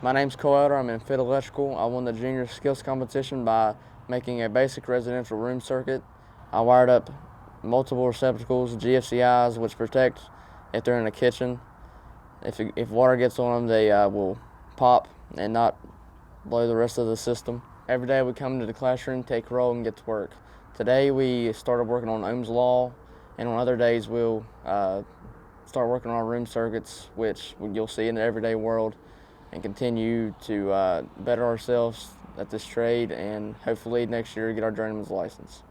My name's Cole Elder. I'm in Fit Electrical. I won the junior skills competition by making a basic residential room circuit. I wired up multiple receptacles, GFCIs, which protect if they're in the kitchen. If water gets on them, they will pop and not blow the rest of the system. Every day we come into the classroom, take a roll, and get to work. Today we started working on Ohm's Law, and on other days we'll start working on our room circuits, which you'll see in the everyday world, and continue to better ourselves at this trade, and hopefully next year get our journeyman's license.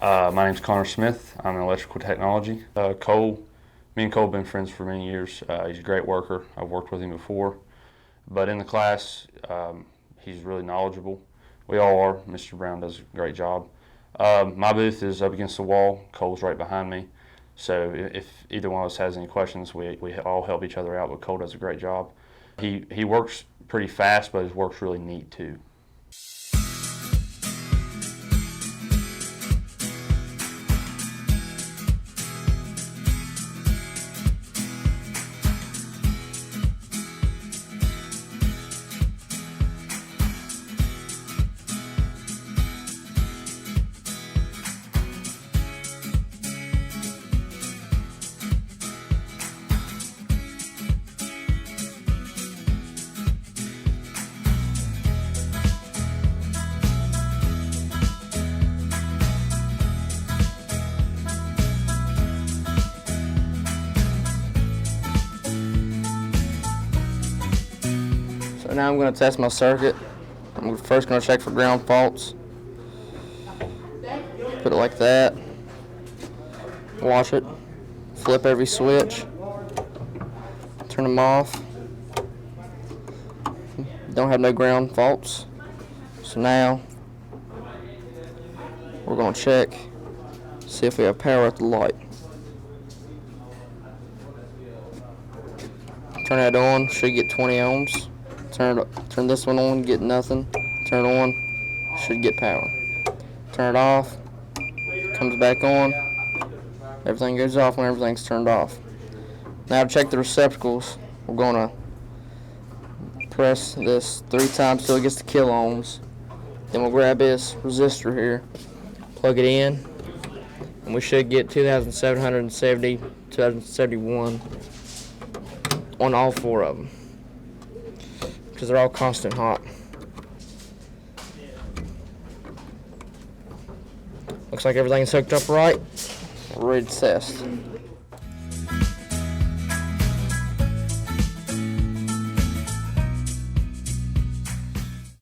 My name's Connor Smith. I'm in electrical technology. Me and Cole have been friends for many years. He's a great worker. I've worked with him before. But in the class, he's really knowledgeable. We all are. Mr. Brown does a great job. My booth is up against the wall. Cole's right behind me. So if either one of us has any questions, we all help each other out, but Cole does a great job. He works pretty fast, but his work's really neat too. So now I'm going to test my circuit. I'm first going to check for ground faults. Put it like that. Watch it. Flip every switch. Turn them off. Don't have no ground faults. So now we're going to check, see if we have power at the light. Turn that on, should get 20 ohms. Turn this one on, get nothing. Turn it on, should get power. Turn it off, comes back on. Everything goes off when everything's turned off. Now to check the receptacles, we're going to press this 3 times till it gets to kilo ohms. Then we'll grab this resistor here, plug it in, and we should get 2,770, 2,071 on all 4 of them, because they're all constant hot. Looks like everything's hooked up right. We're ready to test.